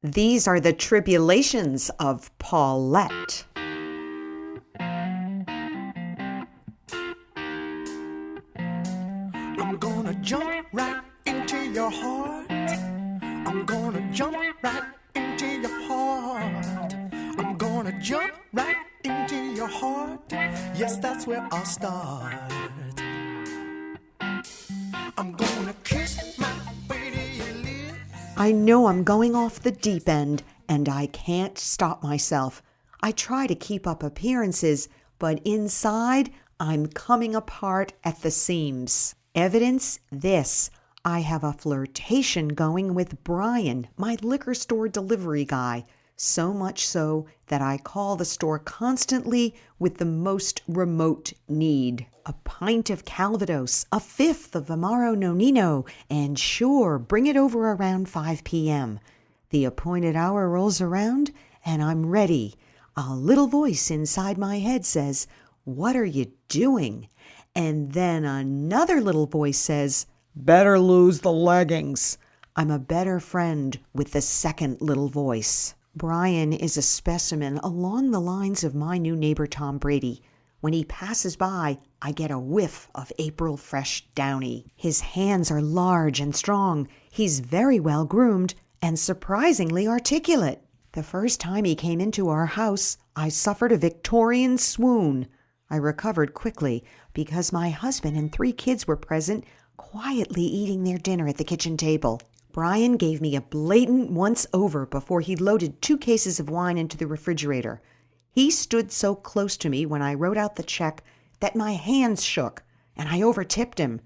These are the tribulations of Paulette. I'm gonna jump right into your heart. I'm gonna jump right into your heart. I'm gonna jump right into your heart. Yes, that's where I'll start. I'm gonna kiss my pretty lips. I know I'm going off the deep end, and I can't stop myself. I try to keep up appearances, but inside, I'm coming apart at the seams. Evidence this: I have a flirtation going with Brian, my liquor store delivery guy, so much so that I call the store constantly with the most remote need. A pint of Calvados, a fifth of Amaro Nonino, and sure, bring it over around 5 p.m. The appointed hour rolls around, and I'm ready. A little voice inside my head says, "What are you doing?" And then another little voice says, "Better lose the leggings." I'm a better friend with the second little voice. Brian is a specimen along the lines of my new neighbor Tom Brady. When he passes by, I get a whiff of April fresh Downy. His hands are large and strong. He's very well groomed and surprisingly articulate. The first time he came into our house, I suffered a Victorian swoon. I recovered quickly because my husband and 3 kids were present, quietly eating their dinner at the kitchen table. Brian gave me a blatant once-over before he loaded 2 cases of wine into the refrigerator. He stood so close to me when I wrote out the check that my hands shook, and I overtipped him.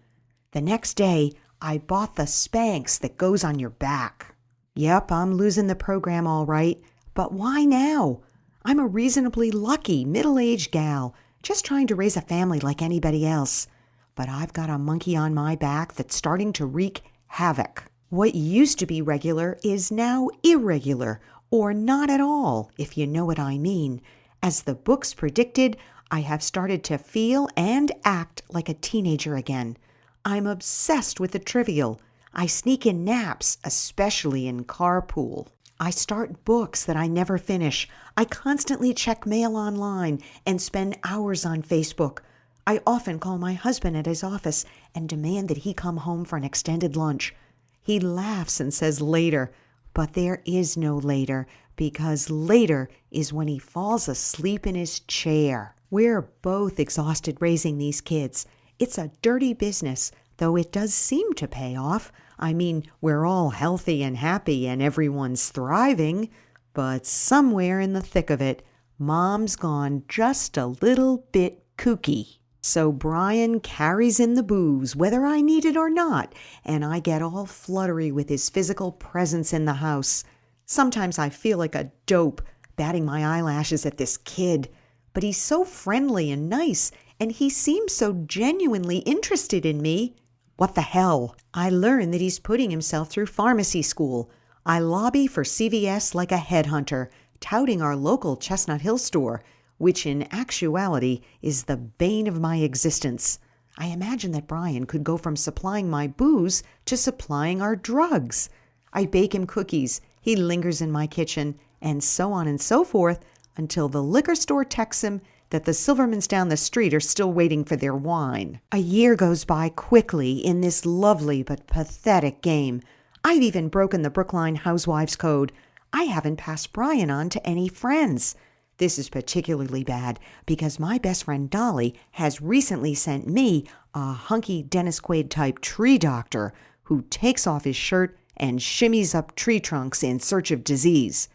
The next day, I bought the Spanx that goes on your back. Yep, I'm losing the program all right, but why now? I'm a reasonably lucky middle-aged gal, just trying to raise a family like anybody else. But I've got a monkey on my back that's starting to wreak havoc. What used to be regular is now irregular, or not at all, if you know what I mean. As the books predicted, I have started to feel and act like a teenager again. I'm obsessed with the trivial. I sneak in naps, especially in carpool. I start books that I never finish. I constantly check mail online and spend hours on Facebook. I often call my husband at his office and demand that he come home for an extended lunch. He laughs and says later, but there is no later, because later is when he falls asleep in his chair. We're both exhausted raising these kids. It's a dirty business, though it does seem to pay off. I mean, we're all healthy and happy and everyone's thriving. But somewhere in the thick of it, Mom's gone just a little bit kooky. So Brian carries in the booze, whether I need it or not, and I get all fluttery with his physical presence in the house. Sometimes I feel like a dope, batting my eyelashes at this kid. But he's so friendly and nice, and he seems so genuinely interested in me. What the hell? I learn that he's putting himself through pharmacy school. I lobby for CVS like a headhunter, touting our local Chestnut Hill store, which in actuality is the bane of my existence. I imagine that Brian could go from supplying my booze to supplying our drugs. I bake him cookies, he lingers in my kitchen, and so on and so forth until the liquor store texts him that the Silvermans down the street are still waiting for their wine. A year goes by quickly in this lovely but pathetic game. I've even broken the Brookline Housewives Code. I haven't passed Brian on to any friends. This is particularly bad because my best friend Dolly has recently sent me a hunky Dennis Quaid type tree doctor who takes off his shirt and shimmies up tree trunks in search of disease.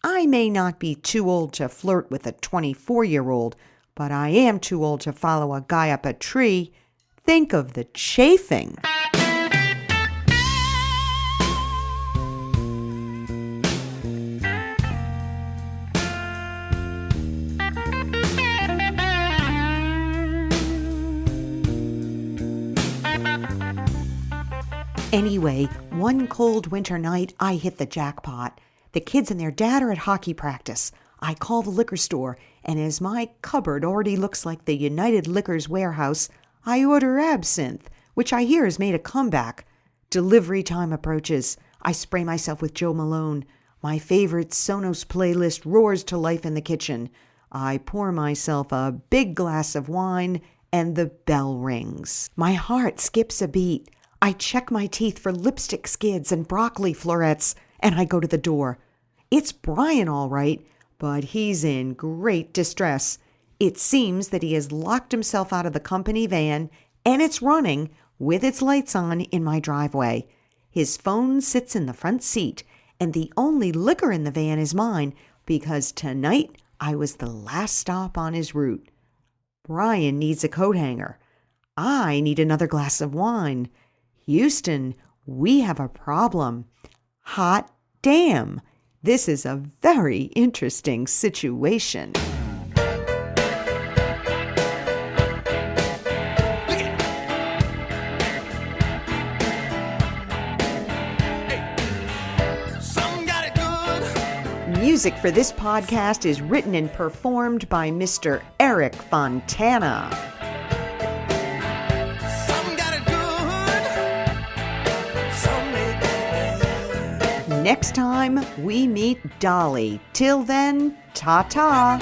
I may not be too old to flirt with a 24-year-old, but I am too old to follow a guy up a tree. Think of the chafing. Anyway, one cold winter night, I hit the jackpot. The kids and their dad are at hockey practice. I call the liquor store, and as my cupboard already looks like the United Liquors warehouse, I order absinthe, which I hear has made a comeback. Delivery time approaches. I spray myself with Joe Malone. My favorite Sonos playlist roars to life in the kitchen. I pour myself a big glass of wine, and the bell rings. My heart skips a beat. I check my teeth for lipstick skids and broccoli florets, and I go to the door. It's Brian, all right, but he's in great distress. It seems that he has locked himself out of the company van, and it's running with its lights on in my driveway. His phone sits in the front seat, and the only liquor in the van is mine because tonight I was the last stop on his route. Brian needs a coat hanger. I need another glass of wine. Houston, we have a problem. Hot damn! This is a very interesting situation. Music for this podcast is written and performed by Mr. Eric Fontana. Next time, we meet Dolly. Till then, ta-ta.